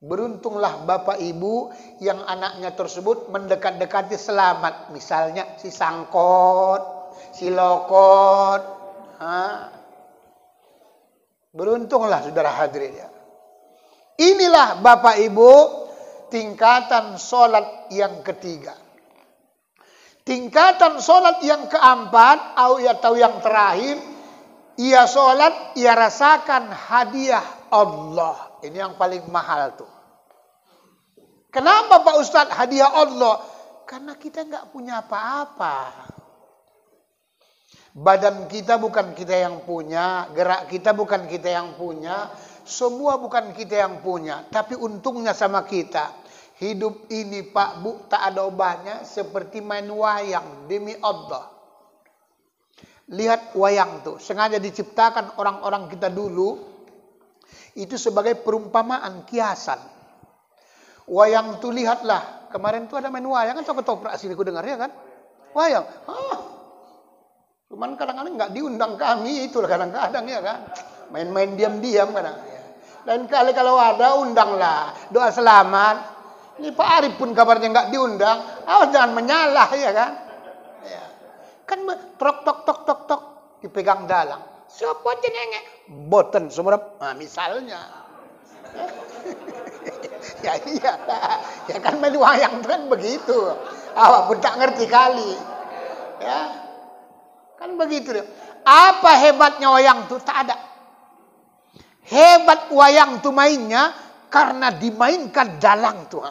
Beruntunglah Bapak Ibu yang anaknya tersebut mendekat-dekati selamat. Misalnya si Sangkot, si Lokot. Beruntunglah saudara hadirin ya. Inilah Bapak Ibu tingkatan sholat yang ketiga. Tingkatan sholat yang keempat atau yang terakhir, ia sholat, ia rasakan hadiah Allah. Ini yang paling mahal tuh. Kenapa Pak Ustadz hadiah Allah? Karena kita nggak punya apa-apa. Badan kita bukan kita yang punya, gerak kita bukan kita yang punya, semua bukan kita yang punya. Tapi untungnya sama kita, hidup ini Pak Bu tak ada obatnya, seperti main wayang demi Allah. Lihat wayang tuh, sengaja diciptakan orang-orang kita dulu itu sebagai perumpamaan, kiasan. Wayang tuh lihatlah, kemarin tuh ada main wayang kan, ketoprak sini ku dengar ya kan? Wayang. Cuman kadang-kadang nggak diundang kami, itulah kadang-kadang ya kan. Main-main diam-diam kadang. Lain kali kalau ada undanglah, doa selamat. Ini Pak Arif pun kabarnya nggak diundang, awas jangan menyalah ya kan. Ya. Kan trok tok tok tok tok dipegang dalang. Siapa jenenge? Boten semerap. Nah, misalnya. Ya iya. Ya kan main wayang kan begitu. Awak pun tak ngerti kali. Ya. Kan begitu deh. Apa hebatnya wayang tuh? Tak ada. Hebat wayang tuh mainnya karena dimainkan dalang tuh.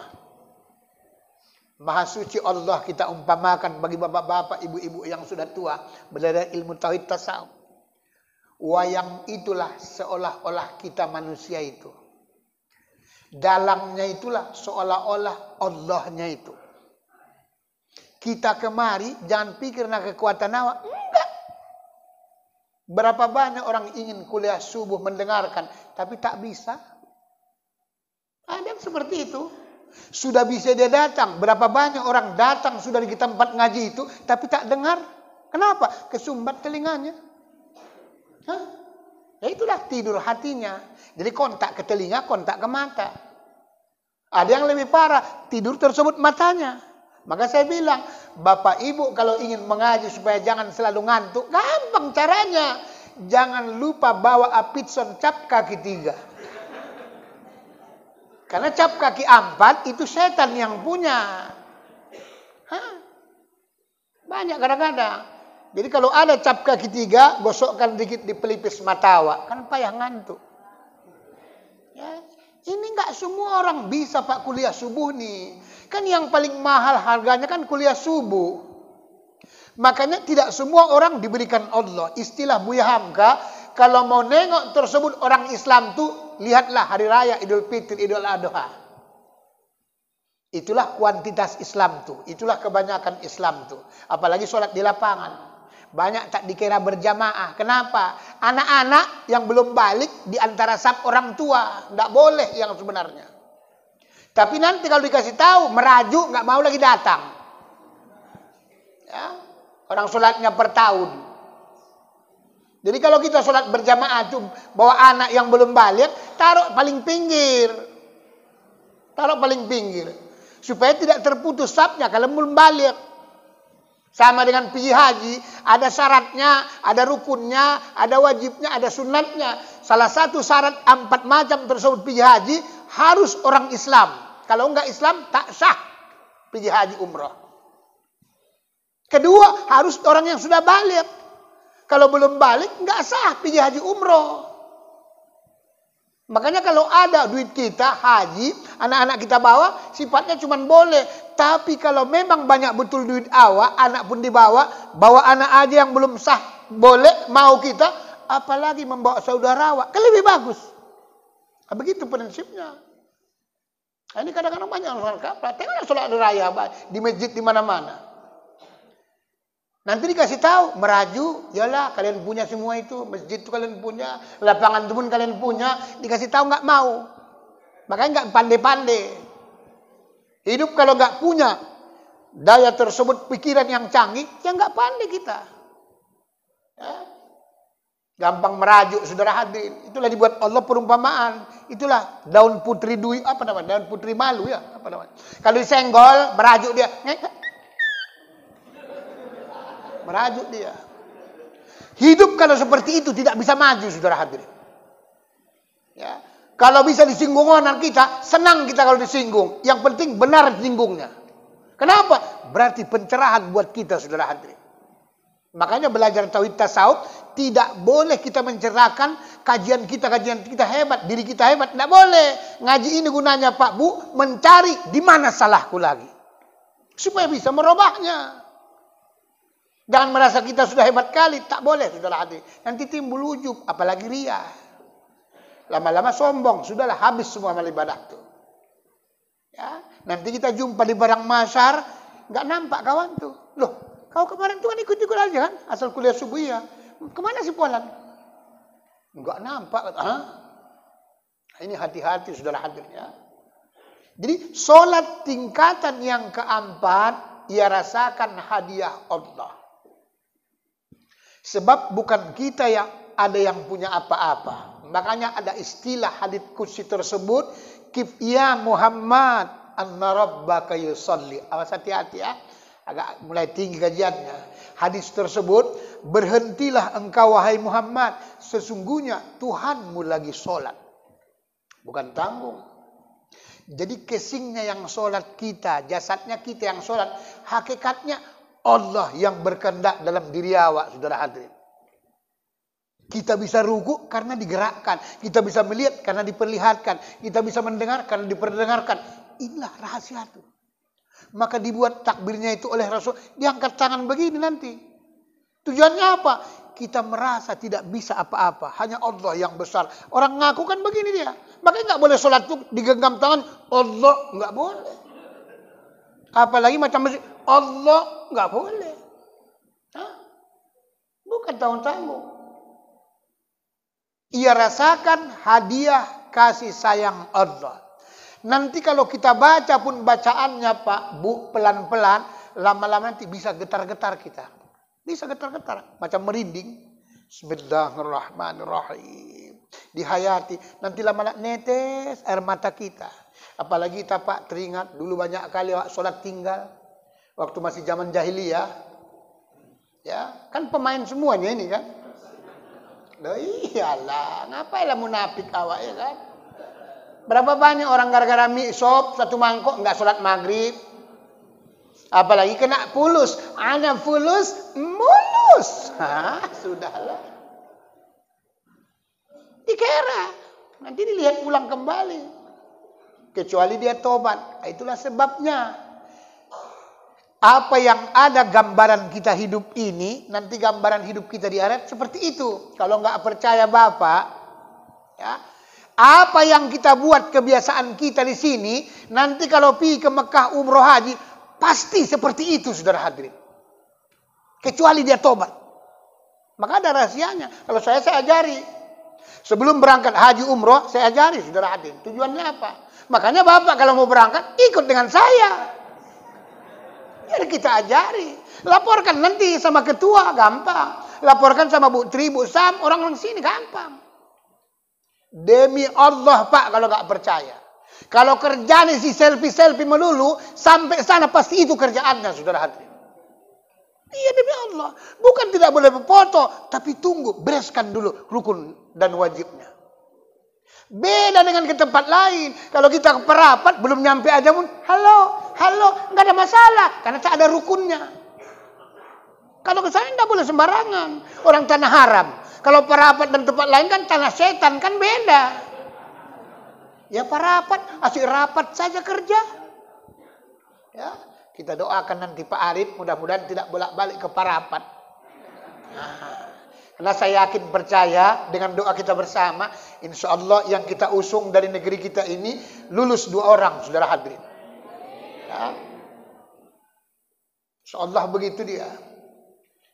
Maha suci Allah kita umpamakan bagi bapak-bapak, ibu-ibu yang sudah tua belajar ilmu tauhid tasawuf. Wayang itulah seolah-olah kita manusia itu. Dalangnya itulah seolah-olah Allahnya itu. Kita kemari jangan pikir nak kekuatan awak. Enggak. Berapa banyak orang ingin kuliah subuh mendengarkan, tapi tak bisa. Ada yang seperti itu. Sudah bisa dia datang. Berapa banyak orang datang sudah di tempat ngaji itu, tapi tak dengar. Kenapa? Kesumbat telinganya. Hah? Ya itulah tidur hatinya. Jadi kontak ke telinga, kontak ke mata. Ada yang lebih parah, tidur tersebut matanya. Maka saya bilang, Bapak Ibu kalau ingin mengaji supaya jangan selalu ngantuk, gampang caranya. Jangan lupa bawa apitson cap kaki 3. Karena cap kaki 4 itu setan yang punya. Hah? Banyak kadang-kadang. Jadi kalau ada cap kaki 3, gosokkan dikit di pelipis mata awak. Kan payah ngantuk. Ya, ini nggak semua orang bisa Pak kuliah subuh nih. Kan yang paling mahal harganya kan kuliah subuh. Makanya tidak semua orang diberikan Allah. Istilah Buya Hamka, kalau mau nengok tersebut orang Islam tuh, lihatlah hari raya Idul Fitri, Idul Adha. Itulah kuantitas Islam tuh. Itulah kebanyakan Islam tuh. Apalagi sholat di lapangan. Banyak tak dikira berjamaah. Kenapa? Anak-anak yang belum balik di antara saf orang tua. Tidak boleh yang sebenarnya. Tapi nanti kalau dikasih tahu, merajuk, nggak mau lagi datang. Ya. Orang sholatnya per tahun. Jadi kalau kita sholat berjamaah, bawa anak yang belum balik, taruh paling pinggir. Taruh paling pinggir. Supaya tidak terputus safnya kalau belum balik. Sama dengan pergi haji, ada syaratnya, ada rukunnya, ada wajibnya, ada sunatnya. Salah satu syarat 4 macam tersebut pergi haji, harus orang Islam. Kalau enggak Islam, tak sah pergi haji umrah. Kedua, harus orang yang sudah balik. Kalau belum balik, enggak sah pergi haji umrah. Makanya kalau ada duit kita, haji, anak-anak kita bawa, sifatnya cuma boleh. Tapi kalau memang banyak betul duit awak, anak pun dibawa, bawa anak aja yang belum sah, boleh, mau kita, apalagi membawa saudara awak, kan lebih bagus. Nah, begitu prinsipnya. Nah, ini kadang-kadang banyak orang kapal, tengoklah sholat raya di masjid di mana-mana. Nanti dikasih tahu, meraju, yalah kalian punya semua itu, masjid itu kalian punya, lapangan itu pun kalian punya, dikasih tahu nggak mau. Makanya nggak pandai-pandai. Hidup kalau nggak punya daya tersebut, pikiran yang canggih, ya nggak pandai kita. Ya. Gampang merajuk, saudara hadirin. Itulah dibuat Allah perumpamaan. Itulah daun putri dui, apa namanya? Daun putri malu ya, apa namanya? Kalau disenggol, merajuk dia. Merajuk dia. Hidup kalau seperti itu tidak bisa maju, saudara hadirin. Ya. Kalau bisa disinggung orang kita, senang kita kalau disinggung. Yang penting benar singgungnya. Kenapa? Berarti pencerahan buat kita, saudara hadirin. Makanya belajar tauhid tasawuf tidak boleh kita mencerahkan kajian kita hebat, diri kita hebat, tidak boleh. Ngaji ini gunanya Pak Bu mencari di mana salahku lagi, supaya bisa merubahnya. Jangan merasa kita sudah hebat kali, tak boleh, saudara hadirin. Nanti timbul ujub, apalagi ria. Lama-lama sombong, sudahlah habis semua amal ibadah itu. Ya, nanti kita jumpa di barang masyar, nggak nampak kawan tuh. Loh, kau kemarin tuh kan ikut-ikut aja kan, asal kuliah subuh ya. Kemana si Polan? Nggak nampak. Hah? Ini hati-hati, saudara hadirin ya. Jadi sholat tingkatan yang keempat, ia rasakan hadiah Allah. Sebab bukan kita yang ada yang punya apa-apa. Makanya ada istilah hadits qudsi tersebut, kif ya Muhammad anna rabbaka yusalli. Awas hati-hati ya. Agak mulai tinggi kajiannya. Hadis tersebut, berhentilah engkau wahai Muhammad, sesungguhnya Tuhanmu lagi sholat. Bukan tanggung. Jadi kesingnya yang sholat kita, jasadnya kita yang sholat, hakikatnya Allah yang berkehendak dalam diri awak, saudara hadirin. Kita bisa ruku karena digerakkan. Kita bisa melihat karena diperlihatkan. Kita bisa mendengar karena diperdengarkan. Inilah rahasia itu. Maka dibuat takbirnya itu oleh Rasul. Diangkat tangan begini nanti. Tujuannya apa? Kita merasa tidak bisa apa-apa. Hanya Allah yang besar. Orang ngaku kan begini dia. Makanya nggak boleh sholat itu digenggam tangan. Allah nggak boleh. Apalagi macam masjid. Allah nggak boleh. Hah? Bukan tanggung-tanggung. Ia rasakan hadiah kasih sayang Allah. Nanti kalau kita baca pun bacaannya Pak Bu pelan-pelan, lama-lama nanti bisa getar-getar kita. Bisa getar-getar, macam merinding. Bismillahirrahmanirrahim. Dihayati, nanti lama-lama netes air mata kita. Apalagi kita Pak teringat dulu banyak kali sholat tinggal. Waktu masih zaman jahiliyah. Ya, kan pemain semuanya ini kan. Loh iyalah, ngapailah munafik awak ya kan. Berapa banyak orang gara-gara mie sop satu mangkok nggak sholat maghrib. Apalagi kena fulus. Ana fulus, mulus. Hah, sudahlah. Dikira. Nanti dilihat pulang kembali. Kecuali dia tobat. Itulah sebabnya. Apa yang ada gambaran kita hidup ini, nanti gambaran hidup kita di akhirat seperti itu. Kalau nggak percaya Bapak, ya, apa yang kita buat kebiasaan kita di sini, nanti kalau pergi ke Mekah umroh haji, pasti seperti itu, saudara hadirin. Kecuali dia tobat. Maka ada rahasianya. Kalau saya ajari. Sebelum berangkat haji umroh, saya ajari, saudara hadirin. Tujuannya apa? Makanya Bapak kalau mau berangkat, ikut dengan saya. Biar kita ajari. Laporkan nanti sama ketua, gampang. Laporkan sama Bu Tri, Bu Sam, orang-orang sini, gampang. Demi Allah Pak, kalau nggak percaya. Kalau kerjaan si selfie-selfie melulu, sampai sana pasti itu kerjaannya, saudara hadirin. Iya demi Allah. Bukan tidak boleh berfoto, tapi tunggu, bereskan dulu rukun dan wajibnya. Beda dengan ke tempat lain. Kalau kita ke perapat, belum nyampe aja pun, halo, nggak ada masalah. Karena tak ada rukunnya. Kalau ke sana nggak boleh sembarangan. Orang tanah haram. Kalau perapat dan tempat lain kan tanah setan, kan beda. Ya Pak rapat, asik rapat saja kerja. Ya, kita doakan nanti Pak Arif mudah-mudahan tidak bolak-balik ke Parapat. Nah, karena saya yakin percaya dengan doa kita bersama, insya Allah yang kita usung dari negeri kita ini lulus 2 orang, saudara hadirin. Ya. Insya Allah begitu dia.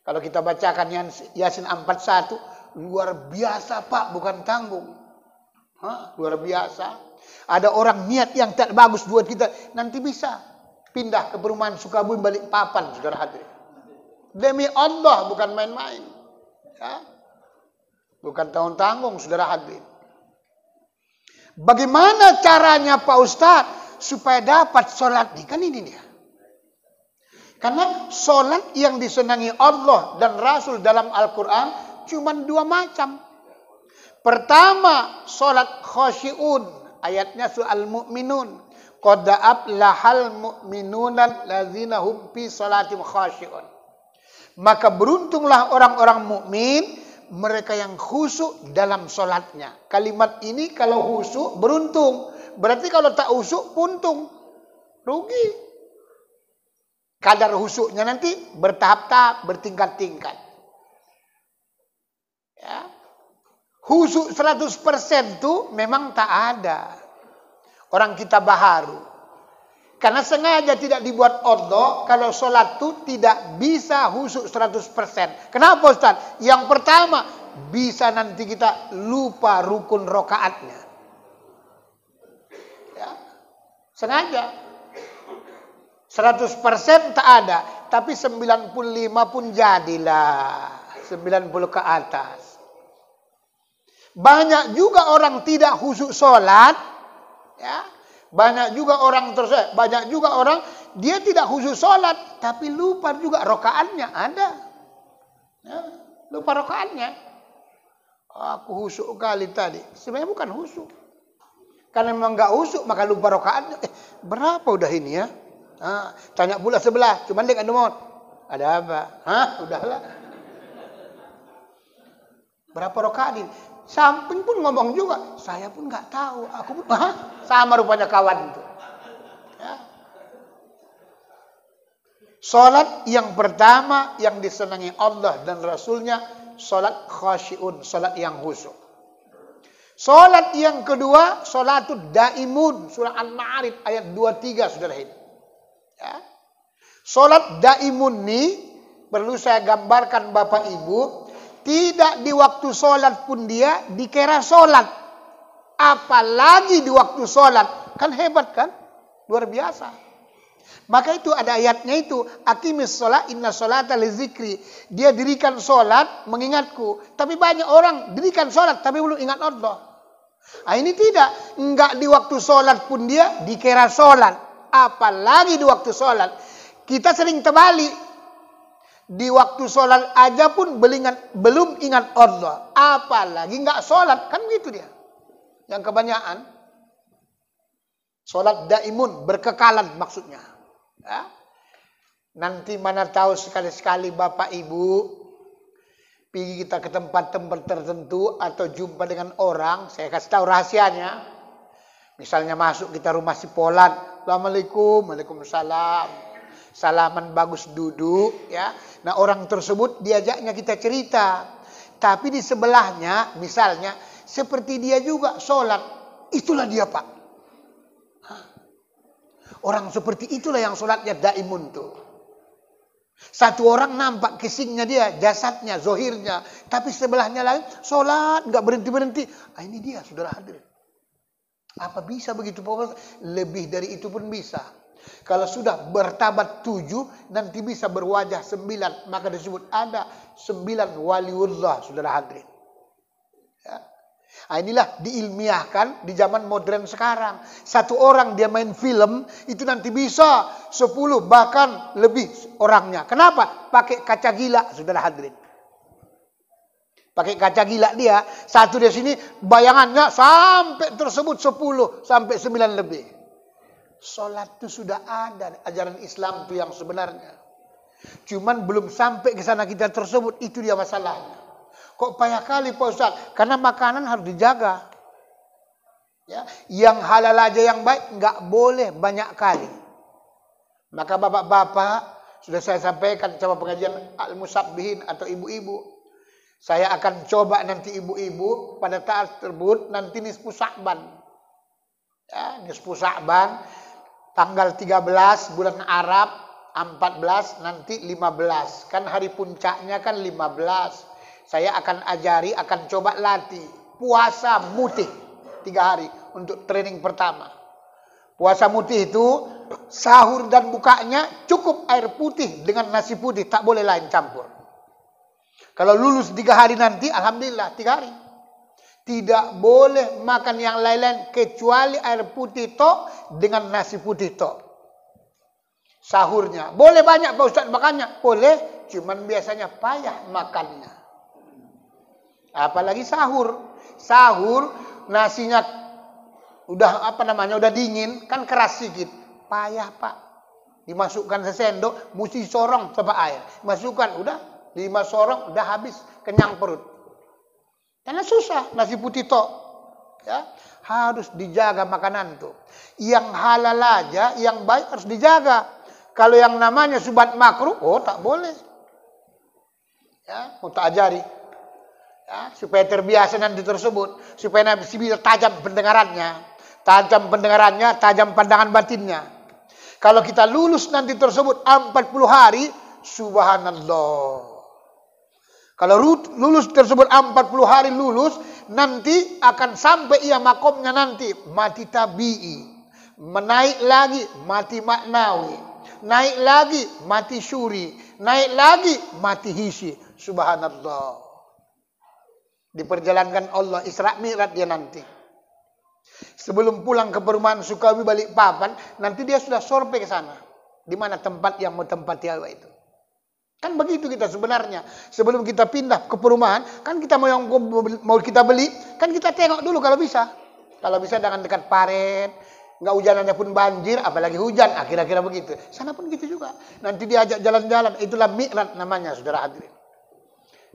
Kalau kita bacakan Yasin 41, luar biasa Pak, bukan tanggung. Luar biasa. Ada orang niat yang tak bagus buat kita, nanti bisa pindah ke perumahan Sukabumi Balikpapan, saudara hadirin. Demi Allah, bukan main-main. Ya. Bukan tanggung-tanggung, saudara hadirin. Bagaimana caranya Pak Ustadz supaya dapat sholat nih? Kan ini dia. Karena sholat yang disenangi Allah dan Rasul dalam Al-Quran cuma 2 macam. Pertama, sholat khasyi'un. Ayatnya surah Al-Mu'minun. Qad aflahal mu'minuna allazina hum fi sholatim khasyi'un. Maka beruntunglah orang-orang mukmin, mereka yang khusyuk dalam sholatnya. Kalimat ini kalau khusyuk beruntung. Berarti kalau tak khusyuk puntung. Rugi. Kadar khusyuknya nanti bertahap-tahap, bertingkat-tingkat. Ya. Khusyuk 100% itu memang tak ada. Orang kita baharu. Karena sengaja tidak dibuat Allah kalau sholat itu tidak bisa khusyuk 100%. Kenapa Ustaz? Yang pertama, bisa nanti kita lupa rukun rokaatnya. Ya. Sengaja. 100% tak ada. Tapi 95 pun jadilah. 90 ke atas. Banyak juga orang tidak khusyuk sholat. Ya. Banyak juga orang dia tidak khusyuk sholat, tapi lupa juga rokaatnya ada. Ya, lupa rokaatnya. Aku khusyuk kali tadi. Sebenarnya bukan khusyuk. Karena memang nggak khusyuk maka lupa rokaatnya. Berapa udah ini ya? Tanya pula sebelah. Cuman dia kan demot. Ada apa? Udahlah. Berapa rokaat ini? Samping pun ngomong juga, saya pun nggak tahu. Aku pun, sama rupanya kawan itu. Ya. Salat yang pertama yang disenangi Allah dan Rasulnya, salat khasyi'un, salat yang khusyuk. Salat yang kedua, salatud daimun, surah Al-Ma'arij ayat 23, saudara ini. Ya. Salat daimun ini perlu saya gambarkan Bapak Ibu. Tidak di waktu sholat pun dia dikira sholat. Apalagi di waktu sholat. Kan hebat kan? Luar biasa. Maka itu ada ayatnya itu. Aqimis sholat inna sholata li zikri. Dia dirikan sholat mengingatku. Tapi banyak orang dirikan sholat tapi belum ingat Allah. Ini tidak. Enggak di waktu sholat pun dia dikira sholat. Apalagi di waktu sholat. Kita sering terbalik. Di waktu sholat aja pun belum ingat Allah. Apalagi nggak sholat. Kan gitu dia. Yang kebanyakan. Sholat daimun. Berkekalan maksudnya. Ya. Nanti mana tahu sekali-sekali Bapak Ibu. Pergi kita ke tempat-tempat tertentu. Atau jumpa dengan orang. Saya kasih tahu rahasianya. Misalnya masuk kita rumah si Polan. Assalamualaikum. Waalaikumsalam. Salaman bagus duduk ya. Nah orang tersebut diajaknya kita cerita. Tapi di sebelahnya misalnya seperti dia juga sholat. Itulah dia Pak. Orang seperti itulah yang sholatnya daimun tuh. Satu orang nampak kesingnya dia, jasadnya, zohirnya. Tapi sebelahnya lain sholat gak berhenti-berhenti. Ini dia saudara hadirin. Apa bisa begitu Pak? Lebih dari itu pun bisa. Kalau sudah bertabat 7, nanti bisa berwajah 9. Maka disebut ada 9 waliullah, saudara hadirin. Ya. Inilah diilmiahkan di zaman modern sekarang. Satu orang dia main film, itu nanti bisa 10 bahkan lebih orangnya. Kenapa? Pakai kaca gila, saudara hadirin. Pakai kaca gila dia, satu di sini bayangannya sampai tersebut 10 sampai 9 lebih. Sholat itu sudah ada ajaran Islam itu yang sebenarnya. Cuman belum sampai ke sana kita tersebut, itu dia masalahnya. Kok payah kali Pak Ustaz? Karena makanan harus dijaga. Ya, yang halal aja yang baik, nggak boleh banyak kali. Maka bapak-bapak, sudah saya sampaikan sama pengajian al-musabbihin atau ibu-ibu, saya akan coba nanti ibu-ibu pada saat tersebut nanti nisfu Sya'ban. Ya, nisfu Sya'ban tanggal 13 bulan Arab 14 nanti 15. Kan hari puncaknya kan 15. Saya akan ajari, akan coba latih puasa mutih 3 hari untuk training pertama. Puasa mutih itu sahur dan bukanya cukup air putih dengan nasi putih, tak boleh lain campur. Kalau lulus 3 hari nanti, alhamdulillah 3 hari. Tidak boleh makan yang lain-lain kecuali air putih tok dengan nasi putih tok. Sahurnya boleh banyak Pak Ustaz makannya, boleh, cuman biasanya payah makannya. Apalagi sahur. Sahur nasinya udah udah dingin, kan keras sedikit. Payah Pak. Dimasukkan sesendok, mesti sorong sama air. Masukkan, udah 5 sorong, udah habis, kenyang perut. Karena susah, nasi putih tok. Ya, harus dijaga makanan tuh. Yang halal aja, yang baik harus dijaga. Kalau yang namanya subat makruh, tak boleh. Ya, mau tak ajari. Ya, supaya terbiasa nanti tersebut, supaya nanti bisa tajam pendengarannya, tajam pandangan batinnya. Kalau kita lulus nanti tersebut 40 hari, subhanallah. Kalau lulus tersebut 40 hari lulus, nanti akan sampai ia makomnya nanti mati tabi'i, menaik lagi mati maknawi, naik lagi mati syuri, naik lagi mati hisi. Subhanallah. Diperjalankan Allah Isra Mi'raj dia nanti. Sebelum pulang ke perumahan Sukawi Balikpapan, nanti dia sudah sorpe ke sana. Di mana tempat yang mau tempat dia itu. Kan begitu kita sebenarnya. Sebelum kita pindah ke perumahan, kan kita mau kita beli, kan kita tengok dulu kalau bisa. Kalau bisa dengan dekat paret, nggak hujanannya pun banjir, apalagi hujan, kira-kira begitu. Sana pun gitu juga. Nanti diajak jalan-jalan, itulah Mi'raj namanya, saudara hadirin.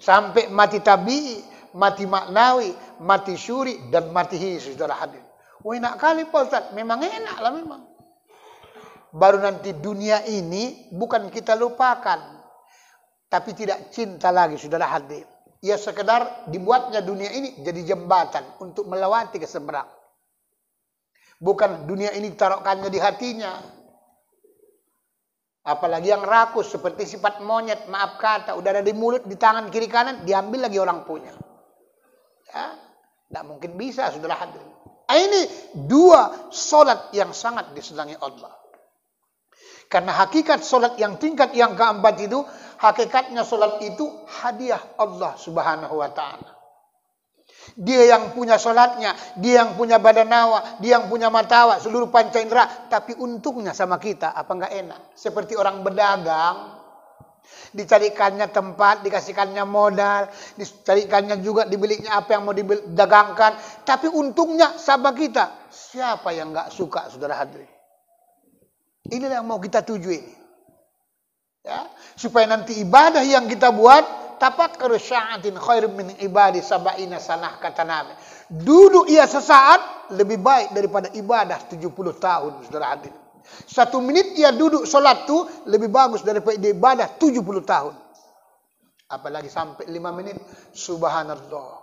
Sampai mati tabi'i, mati maknawi, mati syuri, dan mati hisi, saudara hadirin. Wah, enak kali Pak Ustaz. Memang enak lah memang. Baru nanti dunia ini bukan kita lupakan, tapi tidak cinta lagi, saudara hadirin. Ya sekedar dibuatnya dunia ini jadi jembatan untuk melewati ke seberang. Bukan dunia ini taruhkannya di hatinya. Apalagi yang rakus seperti sifat monyet, maaf kata, udah ada di mulut, di tangan kiri kanan, diambil lagi orang punya. Ya, tidak mungkin bisa, saudara hadirin. Ini 2 solat yang sangat disenangi Allah. Karena hakikat solat yang tingkat yang keempat itu, hakikatnya solat itu hadiah Allah Subhanahu wa ta'ala. Dia yang punya solatnya, dia yang punya badanawa, dia yang punya matawa, seluruh panca indera. Tapi untungnya sama kita, apa enggak enak? Seperti orang berdagang, dicarikannya tempat, dikasihkannya modal, dicarikannya juga dibelinya apa yang mau didagangkan. Tapi untungnya sama kita. Siapa yang enggak suka, saudara hadirin? Inilah yang mau kita tuju ini. Ya, supaya nanti ibadah yang kita buat, tafakkaru sya'atin khairum min ibadi sab'ina sanah, kata Nabi. Duduk ia sesaat lebih baik daripada ibadah 70 tahun, saudara hadirin. 1 menit ia duduk solat tu lebih bagus daripada ibadah 70 tahun. Apalagi sampai 5 menit, subhanallah.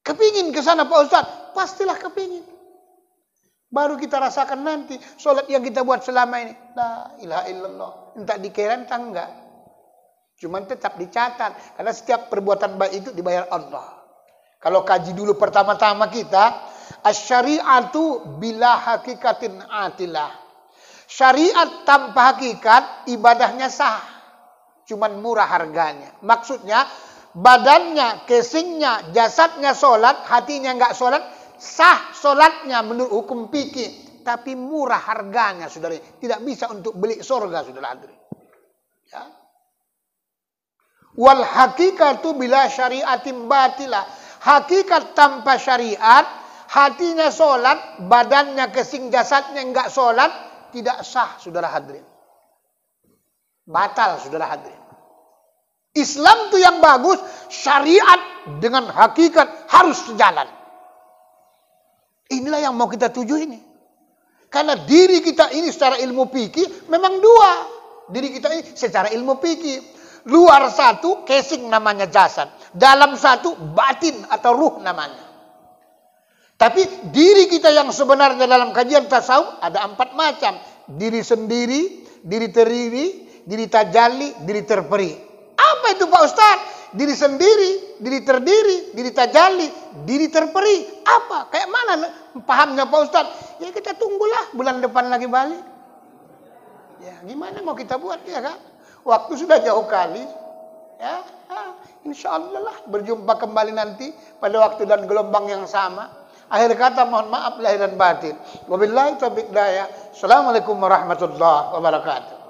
Kepingin ke sana Pak Ustaz? Pastilah kepingin. Baru kita rasakan nanti solat yang kita buat selama ini. La ilaha illallah. Entah dikira entah enggak. Cuman tetap dicatat. Karena setiap perbuatan baik itu dibayar Allah. Kalau kaji dulu pertama-tama kita, asy-syari'atu bila hakikatin atilah. Syariat tanpa hakikat, ibadahnya sah. Cuman murah harganya. Maksudnya, badannya, casingnya, jasadnya solat, hatinya enggak solat, sah solatnya menurut hukum fikih. Tapi murah harganya, saudara. Tidak bisa untuk beli surga, saudara hadirin. Ya. Wal hakikatu bila syariatin batilah. Hakikat tanpa syariat, hatinya solat, badannya kesing, jasadnya enggak solat, tidak sah, saudara hadirin. Batal, saudara hadirin. Islam itu yang bagus, syariat dengan hakikat harus sejalan. Inilah yang mau kita tuju ini. Karena diri kita ini secara ilmu fikih memang dua. Diri kita ini secara ilmu fikih. Luar satu, casing namanya jasad. Dalam satu, batin atau ruh namanya. Tapi diri kita yang sebenarnya dalam kajian tasawuf ada 4 macam. Diri sendiri, diri terdiri, diri tajalli, diri terperi. Apa itu Pak Ustadz? Diri sendiri, diri terdiri, diri tajalli, diri terperi. Apa? Kayak mana pahamnya Pak Ustadz? Ya kita tunggulah bulan depan lagi balik. Ya gimana mau kita buat ya kan? Waktu sudah jauh kali. Ya, insya Allah lah berjumpa kembali nanti pada waktu dan gelombang yang sama. Akhir kata mohon maaf lahir dan batin. Wabillahi taufiq hidayah. Assalamualaikum warahmatullahi wabarakatuh.